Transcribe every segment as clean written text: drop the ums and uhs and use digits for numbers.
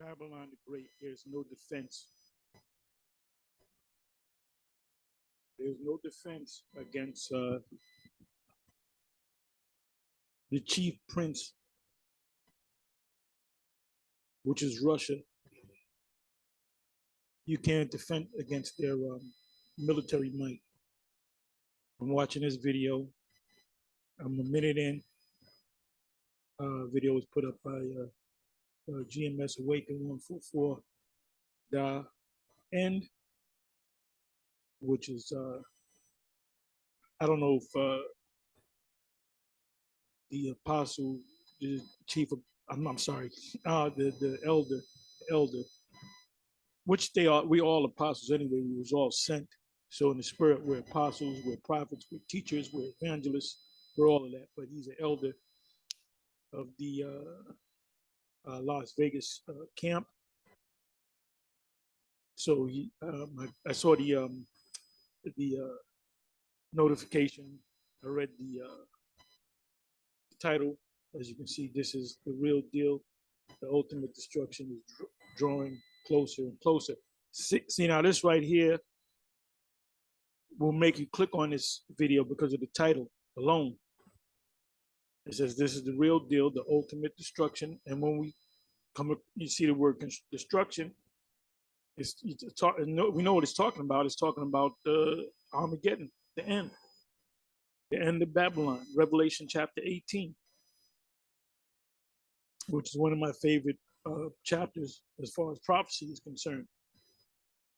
Babylon the Great, there's no defense. There's no defense against the chief prince, which is Russia. You can't defend against their military might. I'm watching this video. I'm a minute in. Video was put up by GMS Awaken 144. The end, which is I don't know if the apostle, the chief of, I'm sorry, the elder, which they are, we all apostles anyway, we was all sent. So in the spirit, we're apostles, we're prophets, we're teachers, we're evangelists, we're all of that. But he's an elder of the Las Vegas camp. So he, I saw the notification. I read the title. As you can see, this is the real deal. The ultimate destruction is drawing closer and closer. See now, this right here will make you click on this video because of the title alone. It says this is the real deal, the ultimate destruction. And when we come up, you see the word destruction. We know what it's talking about. It's talking about Armageddon, the end of Babylon, Revelation chapter 18, which is one of my favorite chapters as far as prophecy is concerned.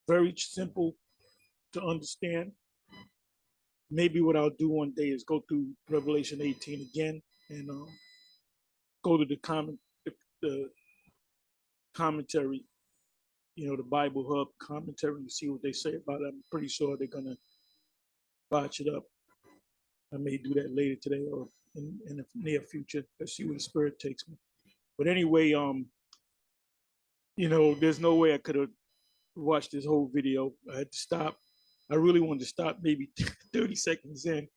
Very simple to understand. Maybe what I'll do one day is go through Revelation 18 again and go to the commentary, the Bible Hub commentary, and see what they say about it. I'm pretty sure they're gonna botch it up. I may do that later today or in the near future. Let's see where the Spirit takes me. But anyway, there's no way I could have watched this whole video. I had to stop. I really wanted to stop maybe 30 seconds in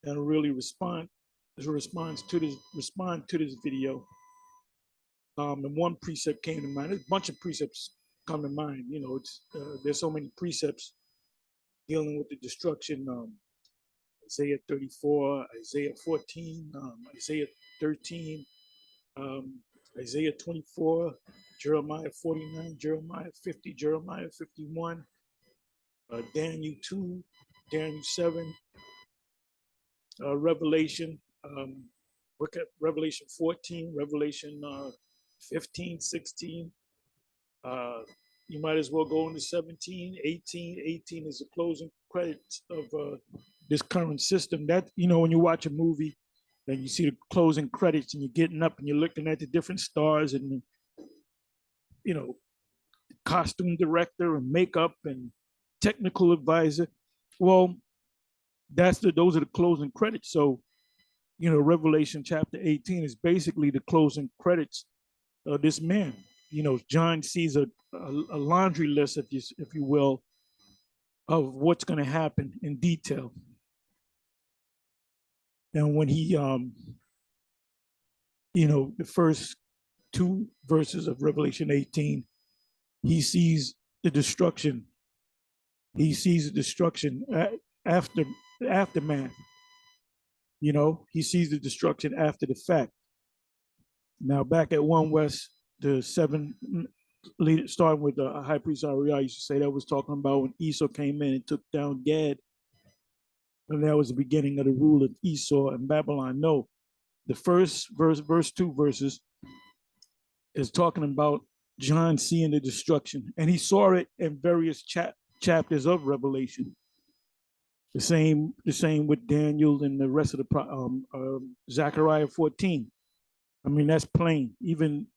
and really respond to this video. And one precept came to mind. There's a bunch of precepts come to mind. There's so many precepts dealing with the destruction. Isaiah 34, Isaiah 14, Isaiah 13, Isaiah 24, Jeremiah 49, Jeremiah 50, Jeremiah 51, Daniel 2, Daniel 7, Revelation, look at Revelation 14, Revelation 15, 16. You might as well go into 17, 18. 18 is the closing credits of this current system. That, when you watch a movie and you see the closing credits and you're getting up and you're looking at the different stars and, costume director and makeup and technical advisor. Well, those are the closing credits. So, Revelation chapter 18 is basically the closing credits of this man. John sees a laundry list, if you will, of what's going to happen in detail. And when he, the first 2 verses of Revelation 18, he sees the destruction. He sees the destruction after the aftermath. He sees the destruction after the fact. Now, back at One West, the 7 leaders, starting with the high priest Ariel, used to say that was talking about when Esau came in and took down Gad. And that was the beginning of the rule of Esau and Babylon. No, the first verse 2 verses is talking about John seeing the destruction. And he saw it in various chapters of Revelation. The same with Daniel and the rest of the Zechariah 14. I mean, that's plain. Even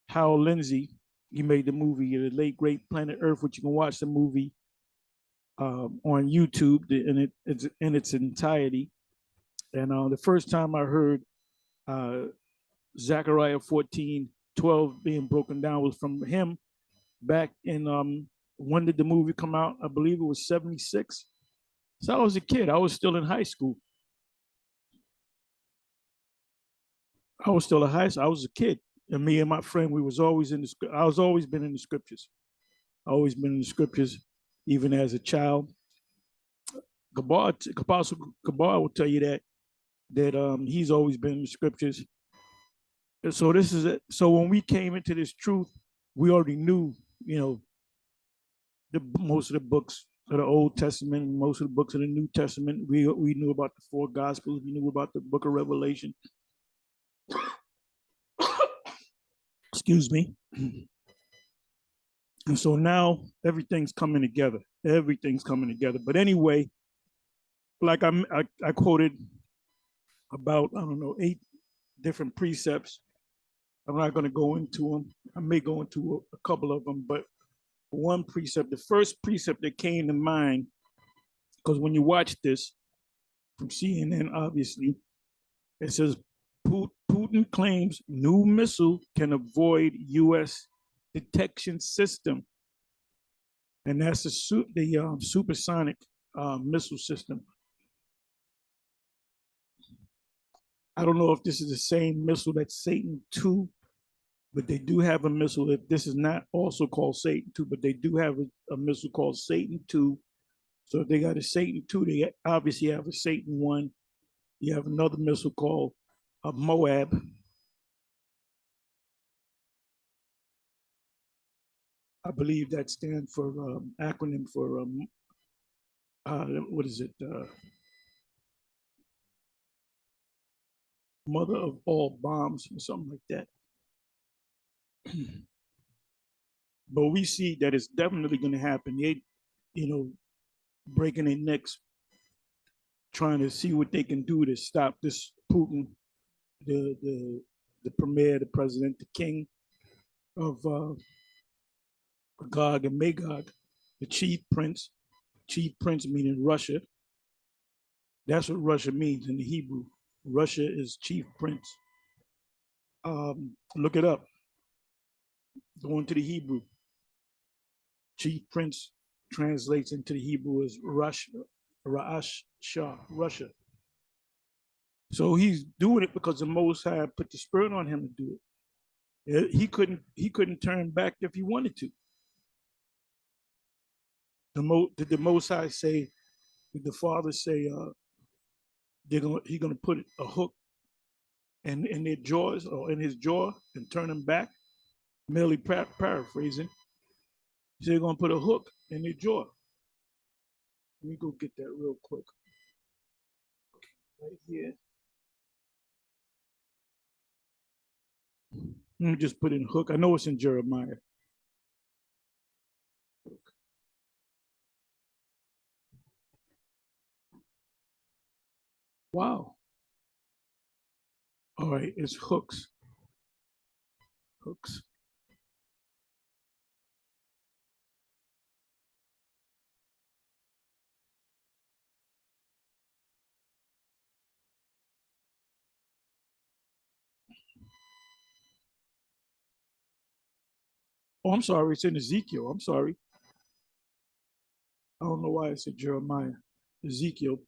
Hal Lindsey, he made the movie, The Late Great Planet Earth, which you can watch the movie on YouTube in its entirety. And the first time I heard Zechariah 14:12 being broken down was from him back in when did the movie come out? I believe it was 76. So I was a kid. I was still in high school. I was a kid. And me and my friend, we was always in the. I was always been in the scriptures. Always been in the scriptures, even as a child. Apostle Gabar will tell you that he's always been in the scriptures. And so this is it. So when we came into this truth, we already knew, you know, most of the books of the Old Testament, most of the books of the New Testament. We knew about the four Gospels. We knew about the Book of Revelation. Excuse me. And so now everything's coming together. Everything's coming together. But anyway, like I quoted about, I don't know, 8 different precepts. I'm not going to go into them. I may go into a couple of them, but one precept, the first precept that came to mind, because when you watch this from CNN, obviously, it says Putin claims new missile can avoid U.S. detection system. And that's the supersonic missile system. I don't know if this is the same missile that's Satan II, but they do have a missile. If this is not also called Satan II, but they do have a missile called Satan II. So if they got a Satan II, they obviously have a Satan I. You have another missile called Moab. I believe that stands for acronym for what is it? Mother of all bombs or something like that. But we see that it's definitely going to happen. They, you know, breaking their necks, trying to see what they can do to stop this Putin, the premier, the president, the king of Gog and Magog, the chief prince meaning Russia. That's what Russia means in the Hebrew. Russia is chief prince. Look it up. Go into the Hebrew. Chief prince translates into the Hebrew as Russia, Ra'ash Shah, Russia. So he's doing it because the Most High put the spirit on him to do it. He couldn't turn back if he wanted to. Did the Most High say? Did the Father say he's gonna put a hook in their jaws or in his jaw and turn them back? Merely paraphrasing. He said they're gonna put a hook in their jaw. Let me go get that real quick. Right here. Let me just put in hook. I know it's in Jeremiah. Wow. All right, it's hooks. Hooks. Oh, I'm sorry. It's in Ezekiel. I'm sorry. I don't know why it's in Jeremiah. Ezekiel.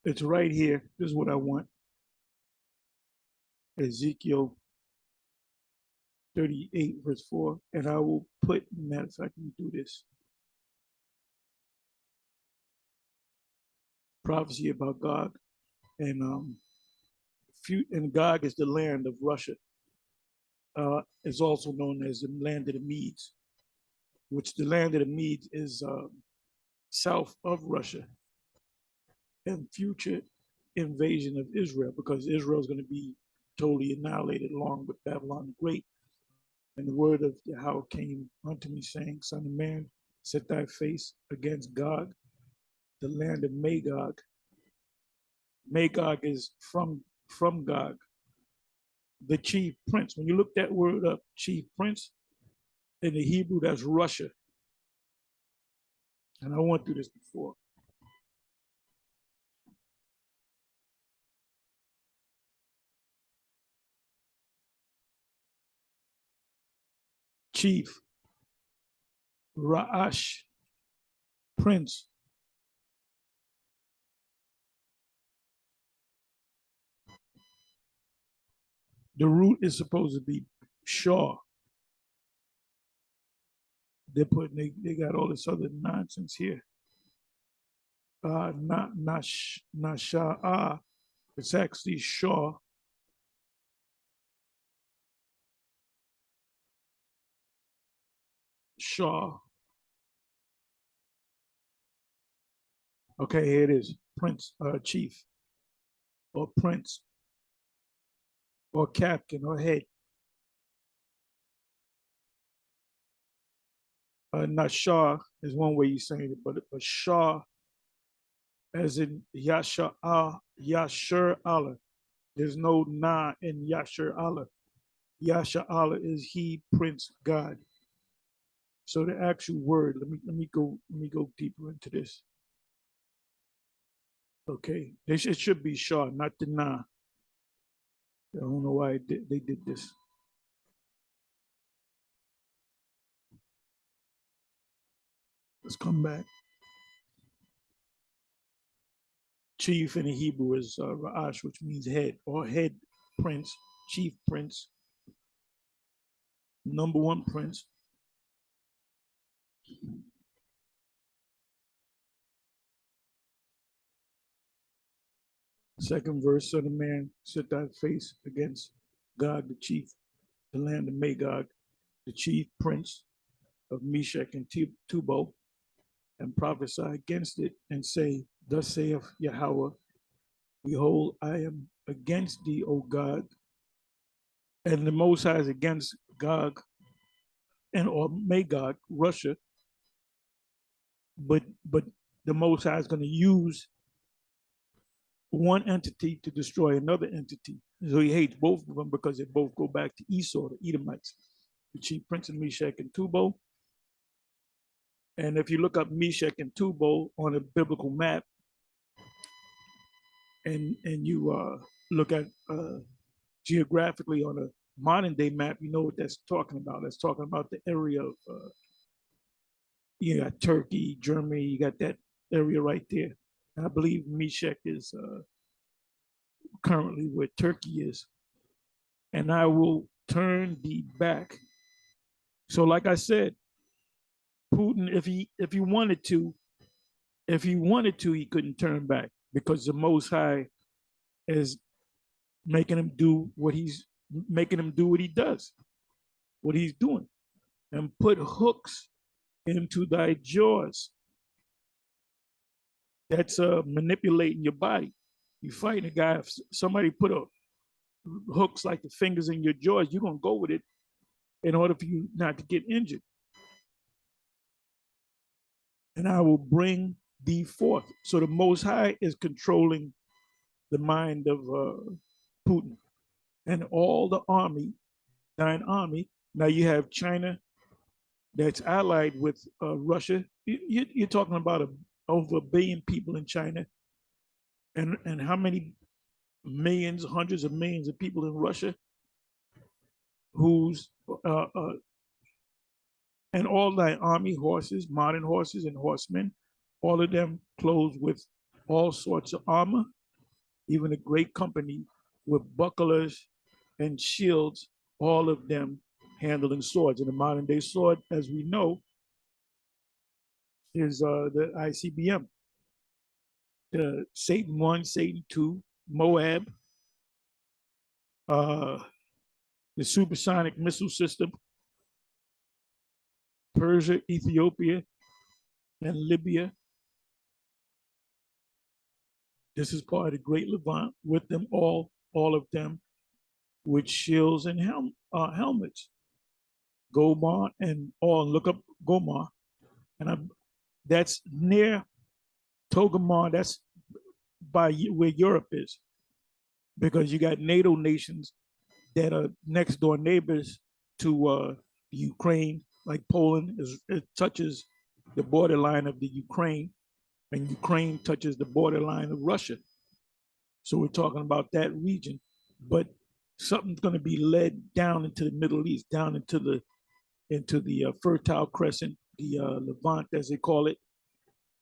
It's right here. This is what I want. Ezekiel 38, verse 4. And I will put, matter of fact, let me do this. Prophecy about Gog. And Gog is the land of Russia. Is also known as the land of the Medes, which the land of the Medes is south of Russia. And future invasion of Israel, because Israel is going to be totally annihilated along with Babylon the Great. And the word of Yahweh came unto me, saying, Son of man, set thy face against Gog, the land of Magog. Magog is from Gog, the chief prince. When you look that word up, chief prince, in the Hebrew, that's Russia. And I went through this before. Chief, Ra'ash, prince. The root is supposed to be Shaw. They got all this other nonsense here. Nasha'a. It's actually Shaw. Shaw. Okay, here it is. Prince, chief, or prince, or captain, or head. Not Shah is one way you're saying it, but Shah as in Yashar Allah. There's no na in Yashar Allah. Yashar Allah is he, Prince God. So the actual word, let me go deeper into this. Okay, it should be Shah, not the na. I don't know why they did this. Let's come back. Chief in the Hebrew is Ra'ash, which means head, or head prince, chief prince, number one prince. Second verse, son of man, set thy face against Gog the chief, the land of Magog, the chief prince of Meshech and Tubal, and prophesy against it, and say, thus saith Yahweh, behold, I am against thee, O God. And the Most High is against Gog and or Magog, Russia, but the Most High is going to use one entity to destroy another entity. So he hates both of them because they both go back to Esau, the Edomites, the chief prince of Meshech and Tubal. And if you look up Meshech and Tubal on a biblical map, and you look at geographically on a modern day map, you know what that's talking about. That's talking about the area of you got Turkey, Germany, you got that area right there. And I believe Meshech is currently where Turkey is. And I will turn thee back. So, like I said, Putin, if he wanted to, he couldn't turn back because the Most High is making him do what he does, what he's doing, and put hooks into thy jaws. That's manipulating your body. You fighting a guy. If somebody put hooks like the fingers in your jaws, you're gonna go with it in order for you not to get injured. And I will bring thee forth. So the Most High is controlling the mind of Putin and all the army, thine army. Now you have China that's allied with Russia. You're talking about over 1 billion people in China, and how many millions, hundreds of millions of people in Russia, who's and all thy army horses, modern horses and horsemen, all of them clothed with all sorts of armor, even a great company with bucklers and shields, all of them handling swords. And the modern day sword, as we know, is the ICBM, the Satan 1, Satan 2, Moab, the supersonic missile system, Persia, Ethiopia, and Libya. This is part of the Great Levant with them all of them with shields and helmets. Gomar and all, look up Gomar. And that's near Togomar, that's by where Europe is. Because you got NATO nations that are next door neighbors to Ukraine, like Poland, it touches the borderline of the Ukraine, and Ukraine touches the borderline of Russia. So we're talking about that region, but something's going to be led down into the Middle East, down into the Fertile Crescent, the Levant, as they call it,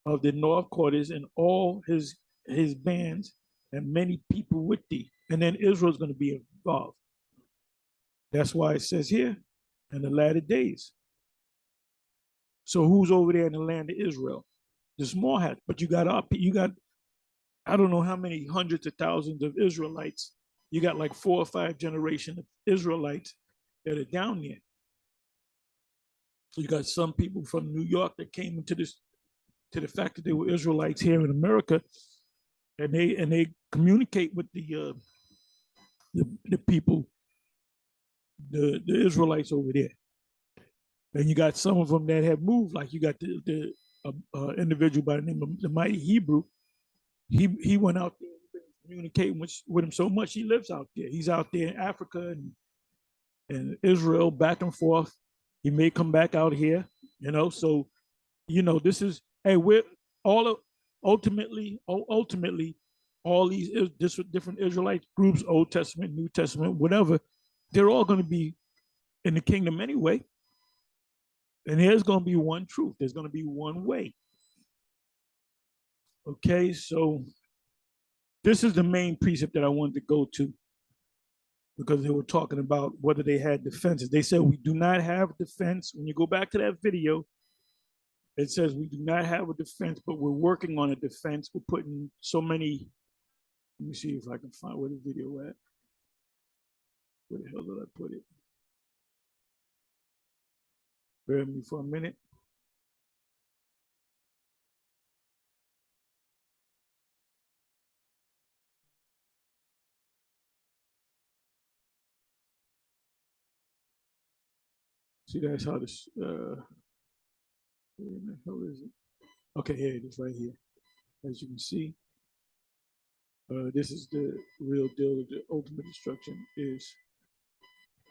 of the North Quarters, and all his bands and many people with thee. And then Israel's going to be involved. That's why it says here, in the latter days. So who's over there in the land of Israel? The small hats, but you got I don't know how many hundreds of thousands of Israelites. You got like 4 or 5 generations of Israelites that are down there. So you got some people from New York that came into this to the fact that they were Israelites here in America, and they communicate with the people, the Israelites over there. And you got some of them that have moved, like you got the individual by the name of the Mighty Hebrew. He went out there and been communicating with him so much he lives out there. He's out there in Africa and Israel back and forth. He may come back out here, you know. So, you know, this is hey, we're all of ultimately all these different Israelite groups, Old Testament, New Testament, whatever, they're all going to be in the kingdom anyway. And there's going to be one truth. There's going to be one way. Okay, so this is the main precept that I wanted to go to because they were talking about whether they had defenses. They said we do not have defense. When you go back to that video, it says we do not have a defense, but we're working on a defense. We're putting so many. Let me see if I can find where the video at. Where the hell did I put it? Bear with me for a minute. See, that's how this. Where the hell is it? Okay, here it is, right here. As you can see, this is the real deal. The ultimate destruction is.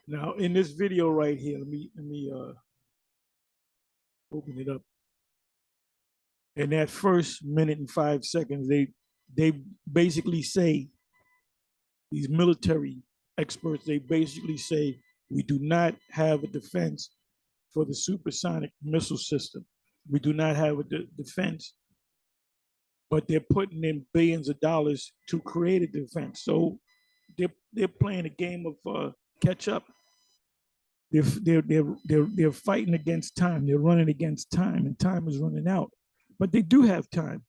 Now, in this video right here, let me open it up. In that first minute and 5 seconds, they basically say, these military experts, they basically say we do not have a defense for the supersonic missile system. We do not have a defense, but they're putting in billions of dollars to create a defense. So they're playing a game of catch up. They're fighting against time. They're running against time, and time is running out. But they do have time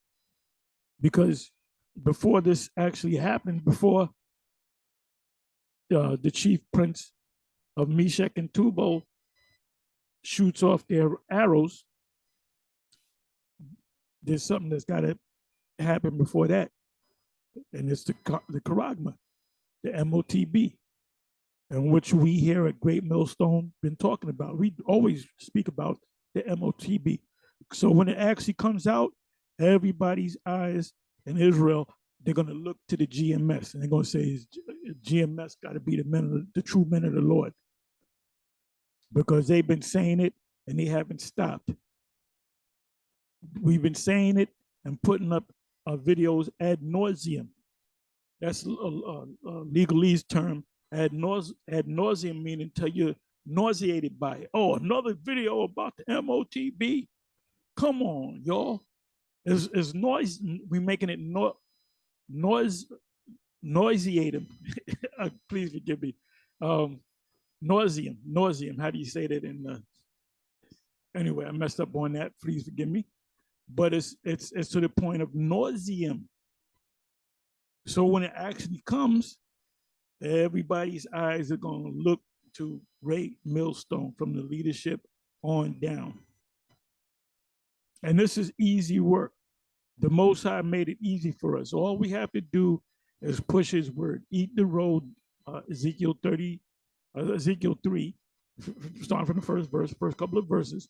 because before this actually happened, before the chief prince of Meshach and Tubal shoots off their arrows, there's something that's got to happen before that, and it's the charagma, the MOTB, and which we here at Great Millstone been talking about. We always speak about the MOTB. So when it actually comes out, everybody's eyes in Israel, they're going to look to the GMS, and they're going to say, GMS got to be the true men of the Lord, because they've been saying it and they haven't stopped. We've been saying it and putting up videos ad nauseum. That's a legalese term. Ad nauseum meaning until you're nauseated by it. Oh, another video about the MOTB. Come on, y'all. It's noise. We making it nauseating. Please forgive me. Nauseum. How do you say that in? Anyway, I messed up on that. Please forgive me. But it's to the point of nauseum. So when it actually comes, everybody's eyes are going to look to Great Millstone from the leadership on down. And this is easy work. The Most High made it easy for us. All we have to do is push his word. Eat the road, Ezekiel 3, starting from the first verse, first couple of verses.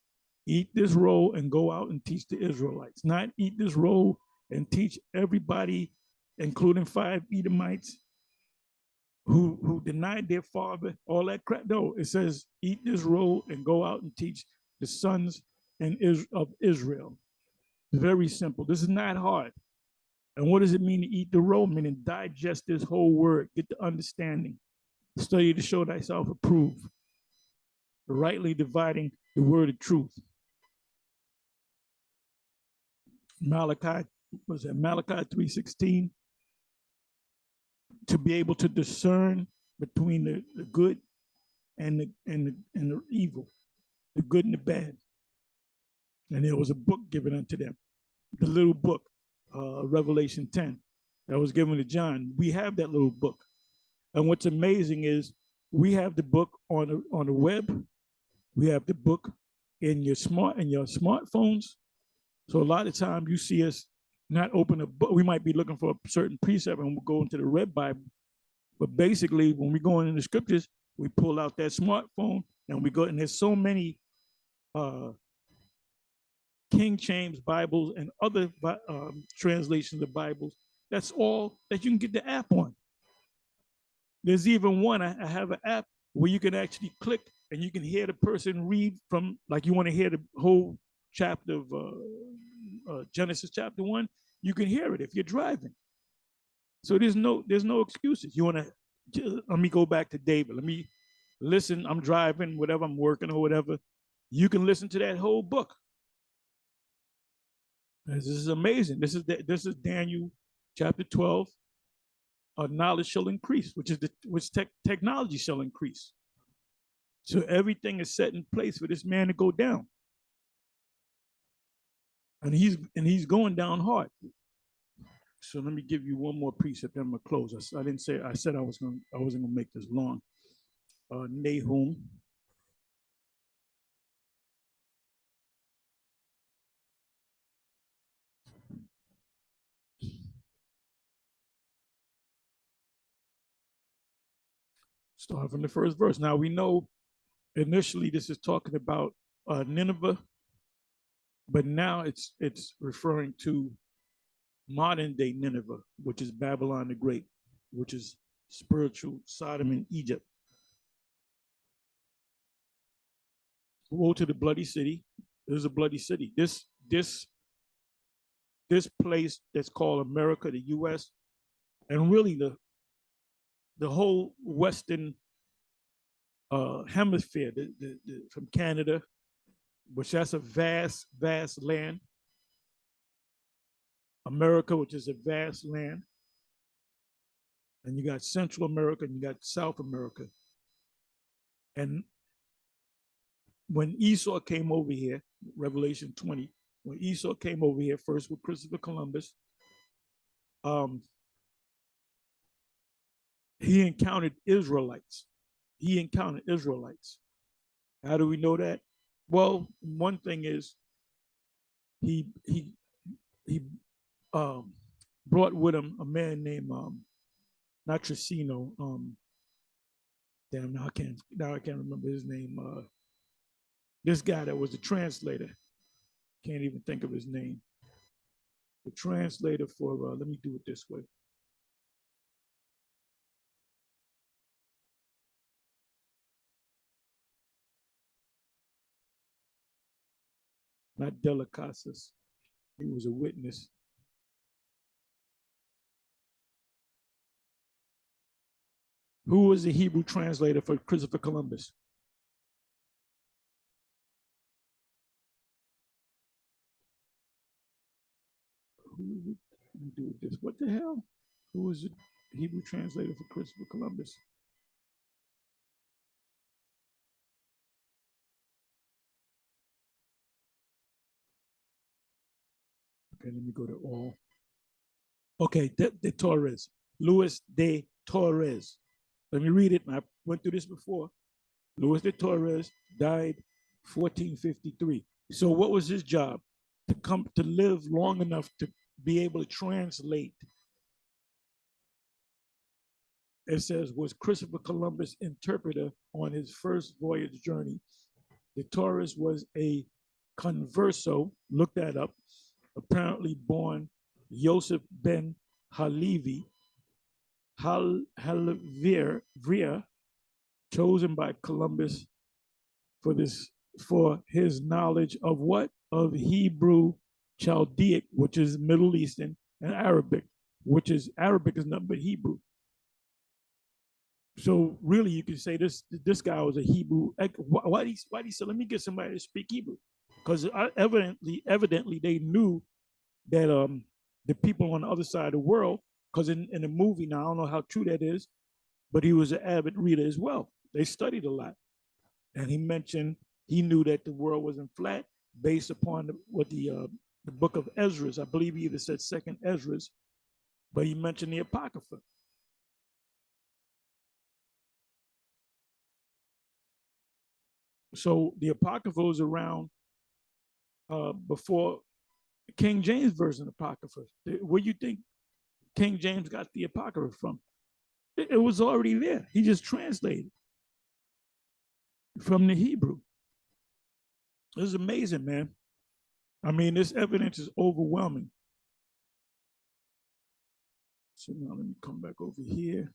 Eat this roll and go out and teach the Israelites. Not eat this roll and teach everybody, including 5 Edomites who denied their father, all that crap. No, it says eat this roll and go out and teach the sons of Israel. Very simple. This is not hard. And what does it mean to eat the roll? Meaning digest this whole word, get the understanding, study to show thyself approved, rightly dividing the word of truth. Malachi 3:16, to be able to discern between the good and the evil, the good and the bad. And there was a book given unto them, the little book, Revelation 10, that was given to John. We have that little book. And what's amazing is we have the book on the web. We have the book in your smartphones. So a lot of times you see us not open a book. We might be looking for a certain precept and we'll go into the red Bible. But basically, when we go into the scriptures, we pull out that smartphone and we go, and there's so many King James Bibles and other translations of Bibles. That's all that you can get the app on. There's even one, I have an app where you can actually click and you can hear the person read from, like you want to hear the whole chapter of Genesis chapter 1, you can hear it if you're driving. So there's no excuses. You want to, let me go back to David. Let me listen. I'm driving, whatever, I'm working or whatever. You can listen to that whole book. This is amazing. This is Daniel chapter 12. Knowledge shall increase, which technology shall increase. So everything is set in place for this man to go down. And he's going down hard. So let me give you one more precept, then I'm gonna close. I didn't say, I said I wasn't gonna make this long. Nahum. Start from the first verse. Now we know initially this is talking about Nineveh, but now it's referring to modern day Nineveh, which is Babylon the Great, which is spiritual Sodom and Egypt. Woe to the bloody city. There's a bloody city. This place that's called America, the US, and really the whole Western hemisphere, from Canada, which that's a vast, vast land. America, which is a vast land. And you got Central America and you got South America. And when Esau came over here, Revelation 20, when Esau came over here first with Christopher Columbus, he encountered Israelites. How do we know that? Well, one thing is he brought with him a man named not Trissino. Damn, now I can't remember his name. This guy that was the translator. Can't even think of his name. The translator for let me do it this way. Not Delicasis. He was a witness. Who was the Hebrew translator for Christopher Columbus? Let me do this. What the hell? Who was the Hebrew translator for Christopher Columbus? Okay, let me go to all. Okay, de Torres. Luis de Torres. Let me read it. I went through this before. Luis de Torres died 1453. So what was his job? To live long enough to be able to translate. It says, was Christopher Columbus interpreter on his first voyage journey. De Torres was a converso, look that up, apparently born Joseph ben Halevi, Halavir, chosen by Columbus for his knowledge of what? Of Hebrew, Chaldaic, which is Middle Eastern, and Arabic, which is Arabic is nothing but Hebrew. So really, you can say this guy was a Hebrew. Why did he say, let me get somebody to speak Hebrew? Because evidently they knew that the people on the other side of the world, because in the movie, now I don't know how true that is, but he was an avid reader as well. They studied a lot. And he mentioned he knew that the world wasn't flat based upon what the book of Ezra, I believe he either said second Ezra, but he mentioned the Apocrypha. So the Apocrypha was around before King James version Apocrypha. Where you think King James got the Apocrypha from? It was already there. He just translated from the Hebrew. This is amazing, man. I mean, this evidence is overwhelming. So now let me come back over here.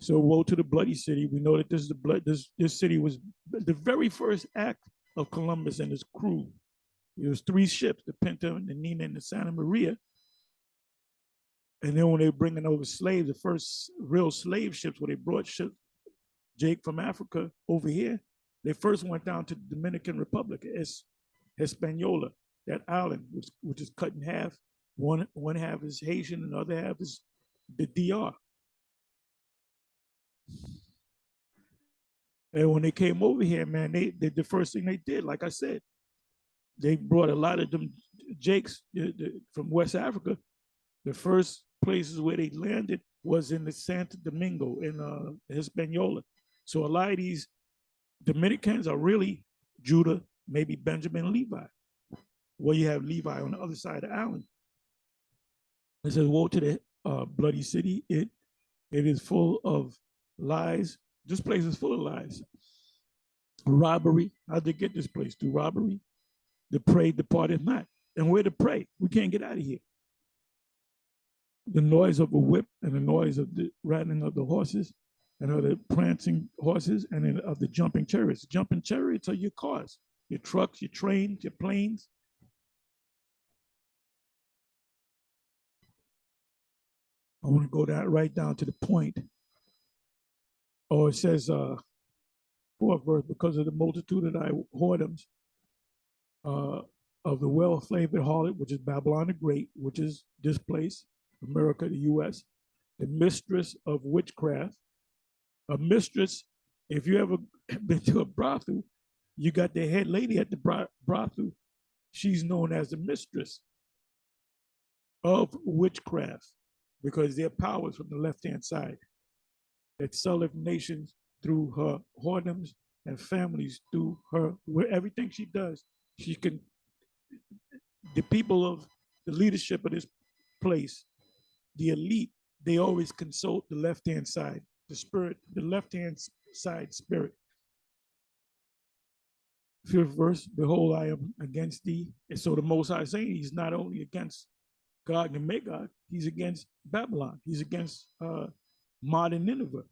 So woe to the bloody city. We know that this is the blood. This city was the very first act of Columbus and his crew. It was 3 ships, the Pinta, the Nina, and the Santa Maria. And then when they were bringing over slaves, the first real slave ships, where they brought Jake from Africa over here, they first went down to the Dominican Republic, Hispaniola, that island, which is cut in half. One half is Haitian, and the other half is the DR. And when they came over here, man, the first thing they did, like I said, they brought a lot of them Jakes from West Africa. The first places where they landed was in the Santo Domingo in Hispaniola. So a lot of these Dominicans are really Judah, maybe Benjamin, Levi. Well, you have Levi on the other side of the island. It says, woe to the bloody city. It is full of lies. This place is full of lies. Robbery. How'd they get this place? Through robbery. The prey departed not. And where to pray? We can't get out of here. The noise of a whip and the noise of the rattling of the horses and of the prancing horses and of the jumping chariots. Jumping chariots are your cars, your trucks, your trains, your planes. I want to go right down to the point. Oh, it says, 4th verse, because of the multitude of thy whoredoms, of the well-flavored harlot, which is Babylon the Great, which is this place, America, the U.S., the mistress of witchcraft. A mistress, if you ever been to a brothel, you got the head lady at the brothel. She's known as the mistress of witchcraft because their power is from the left-hand side. That selleth nations through her whoredoms and families through her, where everything she does, she can, the people of the leadership of this place, the elite, they always consult the left-hand side, the spirit, the left-hand side spirit. 5th verse, behold, I am against thee. And so the Most High is saying he's not only against Gog and Magog, he's against Babylon. He's against modern Nineveh.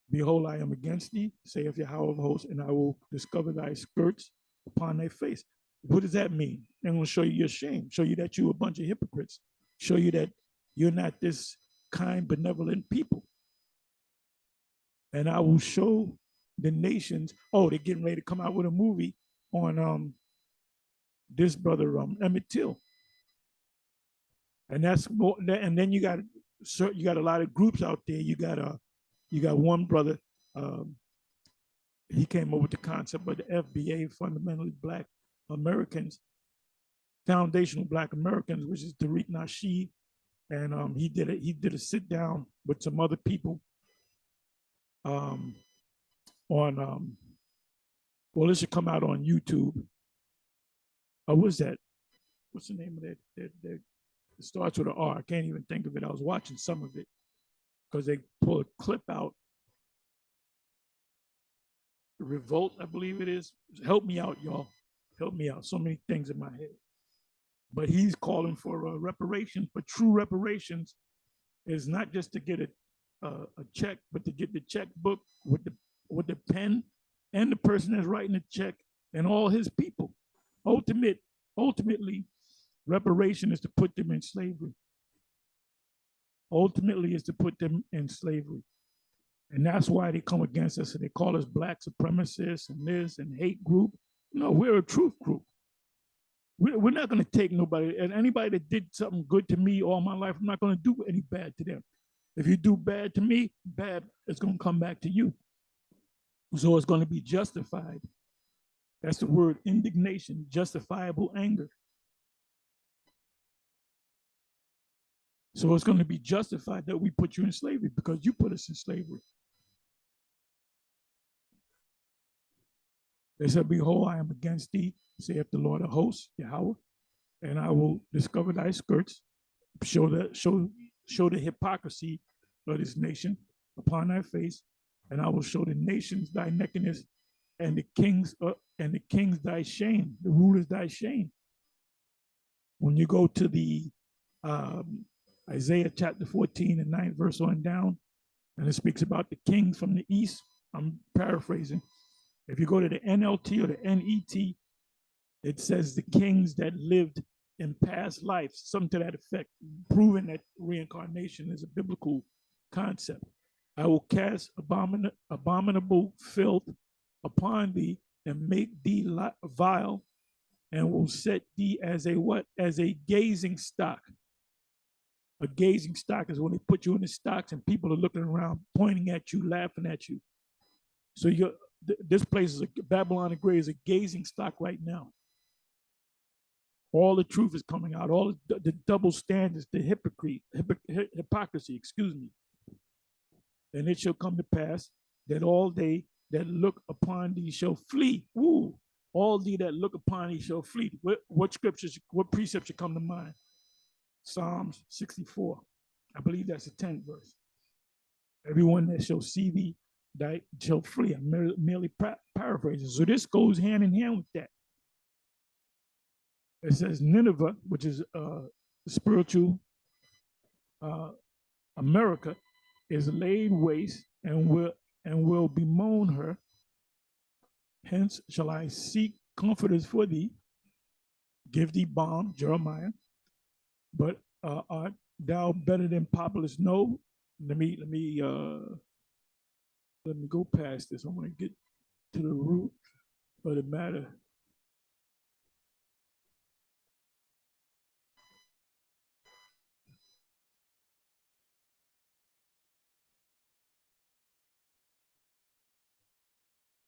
Behold, I am against thee, saith Yahweh of hosts, and I will discover thy skirts upon thy face. What does that mean? I'm going to show you your shame, show you that you're a bunch of hypocrites, show you that you're not this kind, benevolent people. And I will show the nations, oh, they're getting ready to come out with a movie on this brother, Emmett Till. And that's more, and then you got a lot of groups out there. You got one brother, he came up with the concept of the FBA, fundamentally Black Americans, foundational Black Americans, which is Tariq Nasheed. And he did a sit down with some other people on well, it should come out on YouTube. What's that? What's the name of that? It starts with an R. I can't even think of it. I was watching some of it because they pull a clip out. Revolt, I believe it is. Help me out, y'all. Help me out. So many things in my head. But he's calling for reparations. But true reparations is not just to get a check, but to get the checkbook with the pen and the person that's writing the check and all his people. Ultimately, reparation is to put them in slavery. Ultimately, is to put them in slavery. And that's why they come against us and they call us Black supremacists and this and hate group. No, we're a truth group. We're not going to take nobody, and anybody that did something good to me all my life, I'm not going to do any bad to them. If you do bad to me, bad is going to come back to you. So it's going to be justified. That's the word indignation, justifiable anger. So it's going to be justified that we put you in slavery because you put us in slavery. They said, behold, I am against thee, saith the Lord of hosts, Yahweh, and I will discover thy skirts, show the hypocrisy of this nation upon thy face, and I will show the nations thy nakedness, and the kings thy shame, the rulers thy shame. When you go to the Isaiah chapter 14 and 9th verse on down, and it speaks about the kings from the east. I'm paraphrasing. If you go to the NLT or the NET, it says the kings that lived in past lives, something to that effect, proving that reincarnation is a biblical concept. I will cast abominable filth upon thee and make thee vile, and will set thee as a what? As a gazing stock. A gazing stock is when they put you in the stocks and people are looking around, pointing at you, laughing at you. So this place is Babylon the Great is a gazing stock right now. All the truth is coming out, all the double standards, the hypocrisy, excuse me. And it shall come to pass that all they that look upon thee shall flee. Ooh, all thee that look upon thee shall flee. What scriptures, what precepts should come to mind? Psalms 64. I believe that's the 10th verse. Everyone that shall see thee shall flee. I'm merely paraphrasing. So this goes hand in hand with that. It says Nineveh, which is spiritual America, is laid waste and will bemoan her. Hence shall I seek comforters for thee, give thee balm, Jeremiah. But art thou better than populace? No. Let me go past this. I want to get to the root of the matter.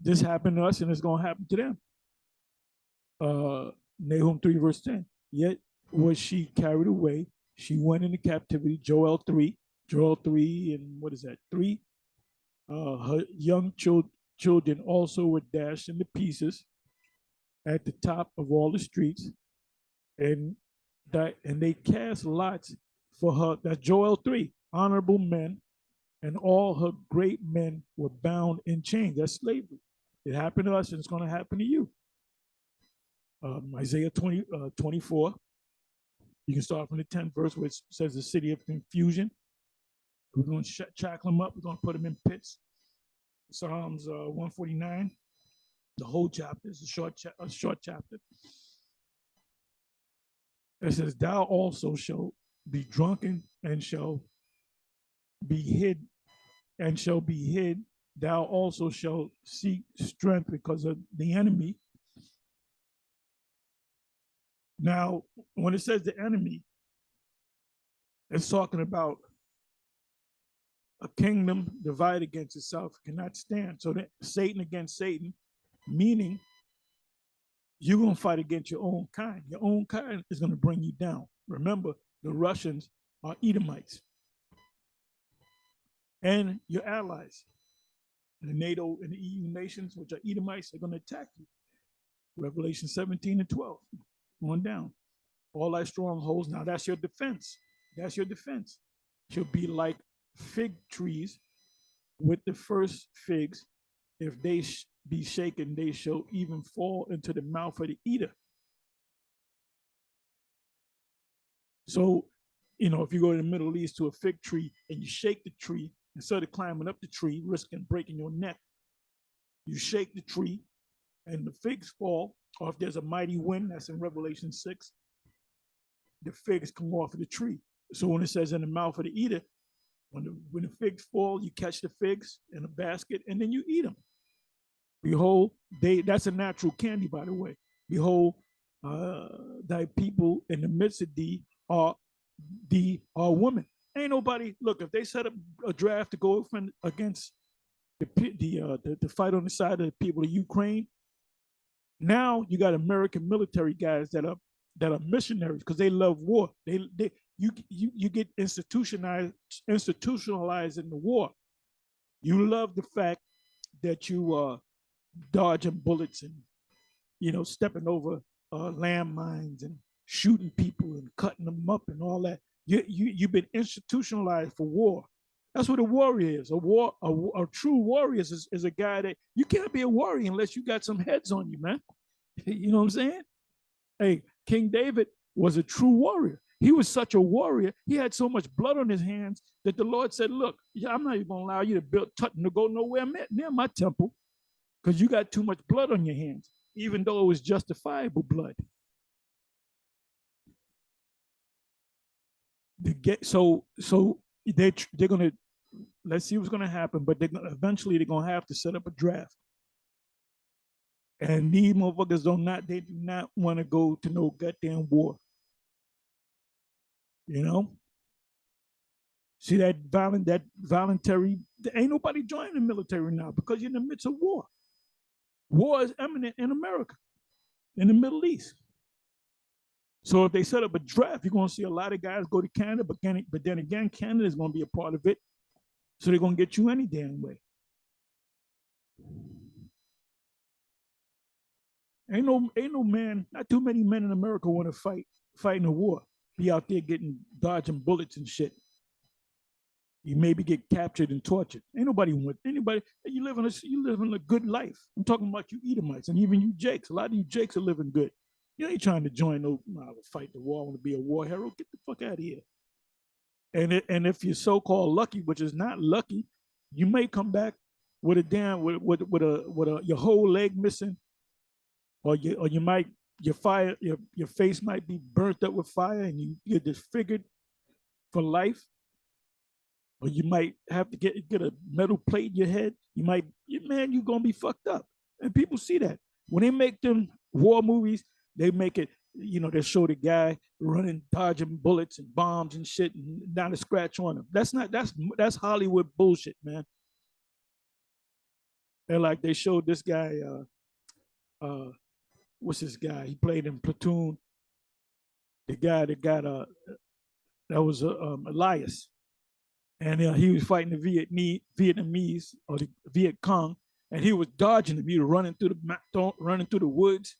This happened to us, and it's going to happen to them. Nahum 3, verse 10. Yet was she carried away. She went into captivity. Joel 3, and what is that? 3. Her young children also were dashed into pieces at the top of all the streets, and they cast lots for her. That's Joel 3. Honorable men and all her great men were bound in chains. That's slavery. It happened to us, and it's going to happen to you. Isaiah 24. You can start from the 10th verse, which says the city of confusion. We're going to shackle them up. We're going to put them in pits. Psalms 149. The whole chapter is a short chapter. It says, thou also shalt be drunken and shall be hid. Thou also shalt seek strength because of the enemy. Now, when it says the enemy, it's talking about a kingdom divided against itself cannot stand. So that Satan against Satan, meaning you're going to fight against your own kind. Your own kind is going to bring you down. Remember, the Russians are Edomites. And your allies, the NATO and the EU nations, which are Edomites, are going to attack you. Revelation 17 and 12, on down. All thy strongholds, now that's your defense. That's your defense. Shall be like fig trees with the first figs. If they be shaken, they shall even fall into the mouth of the eater. So, if you go to the Middle East to a fig tree and you shake the tree, instead of climbing up the tree, risking breaking your neck, you shake the tree and the figs fall, or if there's a mighty wind, that's in Revelation 6, the figs come off of the tree. So when it says in the mouth of the eater, when the figs fall, you catch the figs in a basket and then you eat them. Behold, that's a natural candy, by the way. Behold, thy people in the midst of thee are women. Ain't nobody, look, if they set up a draft to go against the fight on the side of the people of Ukraine. Now you got American military guys that are missionaries because they love war. You get institutionalized in the war. You love the fact that you dodging bullets and stepping over landmines and shooting people and cutting them up and all that. You've been institutionalized for war. That's what a warrior is. A true warrior is a guy that you can't be a warrior unless you got some heads on you, man. You know what I'm saying? Hey, King David was a true warrior. He was such a warrior. He had so much blood on his hands that the Lord said, "Look, I'm not even going to allow you to go nowhere near my temple because you got too much blood on your hands, even though it was justifiable blood." They're gonna, let's see what's gonna happen, but eventually they're gonna have to set up a draft. And these motherfuckers do not want to go to no goddamn war. See that voluntary, ain't nobody joining the military now because you're in the midst of war. War is imminent in America, in the Middle East. So if they set up a draft, you're going to see a lot of guys go to Canada, but then again, Canada is going to be a part of it. So they're going to get you any damn way. Ain't no man, not too many men in America want to fight in a war, be out there dodging bullets and shit. You maybe get captured and tortured. Ain't nobody want anybody. You live in a good life. I'm talking about you Edomites and even you Jakes. A lot of you Jakes are living good. You ain't trying to join fight the war. I want to be a war hero. Get the fuck out of here. And if you're so-called lucky, which is not lucky, you may come back with a damn with your whole leg missing, or you might your face might be burnt up with fire and you're disfigured for life. Or you might have to get a metal plate in your head. You're gonna be fucked up. And people see that. When they make them war movies, they make it, they show the guy running, dodging bullets and bombs and shit, and not a scratch on him. That's Hollywood bullshit, man. And like they showed this guy, what's this guy? He played in Platoon. The guy that got that was Elias. And he was fighting the Vietnamese or the Viet Cong, and he was dodging them. He was running through the woods,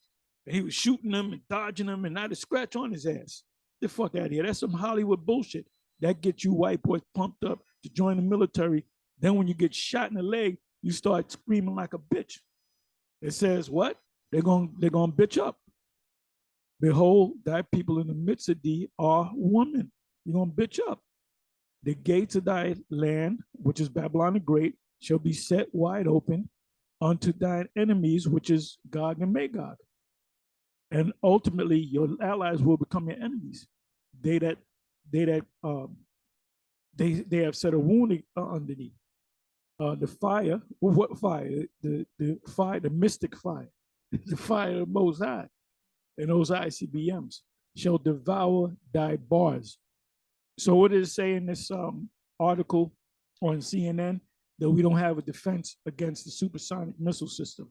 and he was shooting them and dodging them, and not a scratch on his ass. The fuck out of here! That's some Hollywood bullshit. That gets you white boys pumped up to join the military. Then when you get shot in the leg, you start screaming like a bitch. It says what? They're gonna bitch up. Behold, thy people in the midst of thee are women. You're gonna bitch up. The gates of thy land, which is Babylon the Great, shall be set wide open unto thine enemies, which is Gog and Magog. And ultimately, your allies will become your enemies. They have set a wound under thee. The fire, what fire? The fire, the mystic fire, the fire of Most High, and those ICBMs shall devour thy bars. So what does it say in this article on CNN? That we don't have a defense against the supersonic missile system.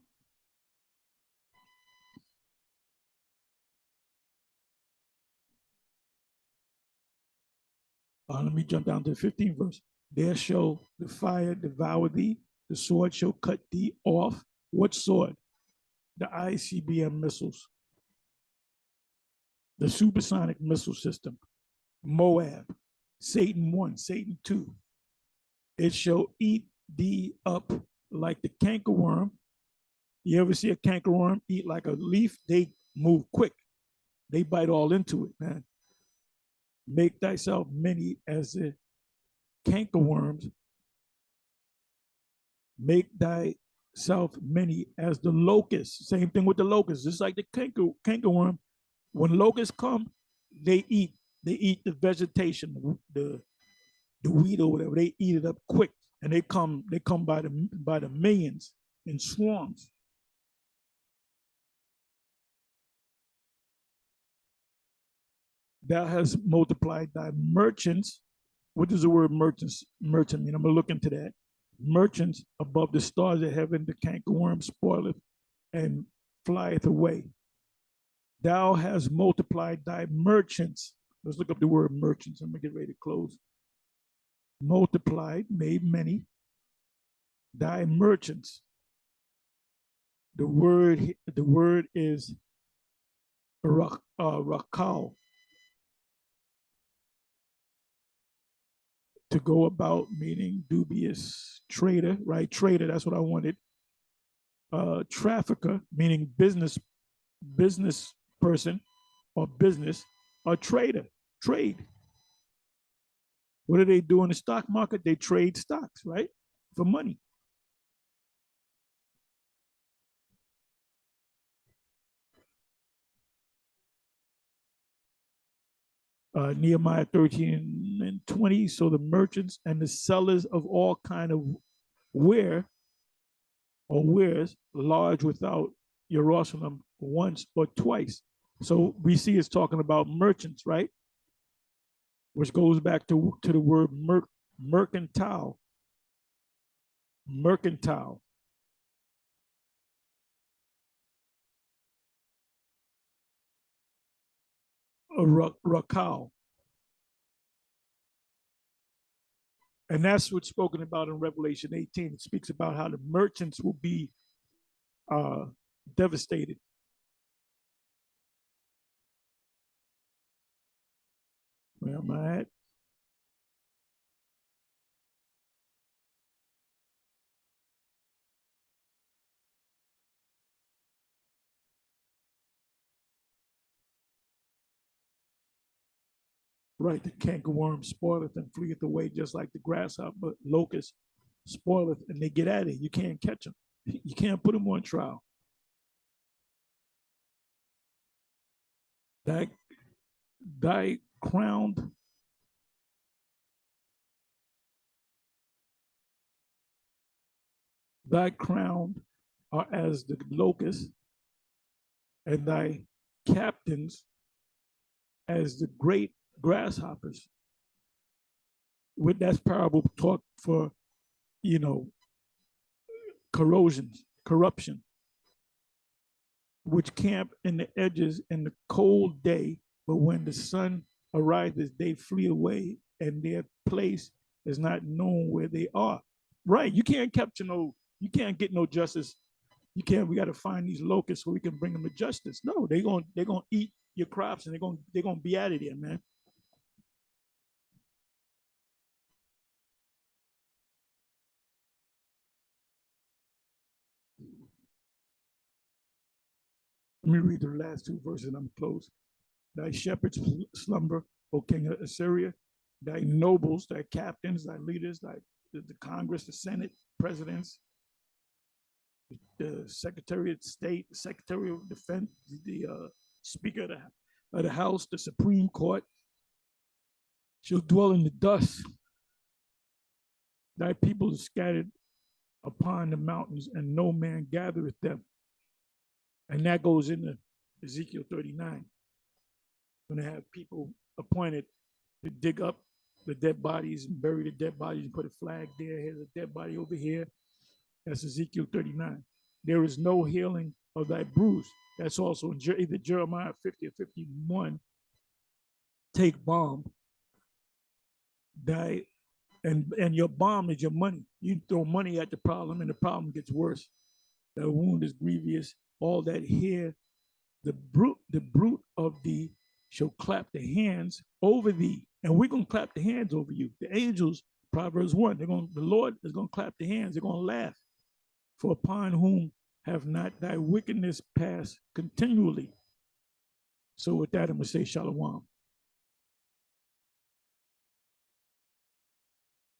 Let me jump down to the 15th verse. There shall the fire devour thee, the sword shall cut thee off. What sword? The ICBM missiles, the supersonic missile system. Moab, Satan 1, Satan 2. It shall eat thee up like the cankerworm. You ever see a cankerworm eat like a leaf? They move quick. They bite all into it, man. Make thyself many as the cankerworms. Make thyself many as the locust. Same thing with the locust. Just like the cankerworm. When locusts come, they eat the vegetation, the wheat or whatever. They eat it up quick, and they come by the millions in swarms. Thou hast multiplied thy merchants. What does the word merchant mean? I'm gonna look into that. merchants above the stars of heaven, the cankerworm spoileth and flieth away. Thou hast multiplied thy merchants. Let's look up the word merchants. I'm gonna get ready to close. Multiplied, made many, thy merchants. The word is rakal, to go about, meaning dubious, trader, right? Trader, that's what I wanted. Trafficker, meaning business person or business, or trader, trade. What do they do in the stock market? They trade stocks, right? For money. Nehemiah 13 and 20. So the merchants and the sellers of all kind of ware or wares lodge without Jerusalem once or twice. So we see it's talking about merchants, right? Which goes back to the word mercantile. Mercantile. Rakal. And that's what's spoken about in Revelation 18. It speaks about how the merchants will be uh, devastated. Where am I at? Right, the cankerworm spoileth and fleeth away just like the grasshopper, locust spoileth, and they get at it. You can't catch them. You can't put them on trial. Thy, thy crowned thy crown are as the locust, and thy captains as the great grasshoppers. With that parable talk for, you know, corruption, which camp in the edges in the cold day, but when the sun arises, they flee away, and their place is not known where they are. Right? You can't capture you can't get no justice. You can't. We got to find these locusts so we can bring them to justice. No, they're gonna eat your crops, and they're gonna be out of there, man. Let me read the last two verses and I'm close. Thy shepherds slumber, O king of Assyria. Thy nobles, thy captains, thy leaders, the Congress, the Senate, presidents, the Secretary of State, the Secretary of Defense, the Speaker of the House, the Supreme Court, shall dwell in the dust. Thy people are scattered upon the mountains, and no man gathereth them. And that goes into Ezekiel 39. When they have people appointed to dig up the dead bodies and bury the dead bodies and put a flag there. Here's a dead body over here. That's Ezekiel 39. There is no healing of thy bruise. That's also in either Jeremiah 50 or 51. Take balm. And your balm is your money. You throw money at the problem and the problem gets worse. The wound is grievous. All that here, the brute of thee shall clap the hands over thee. And we're gonna clap the hands over you. The angels, Proverbs 1, the Lord is gonna clap the hands, they're gonna laugh. For upon whom have not thy wickedness passed continually. So with that, I'm gonna say shalom.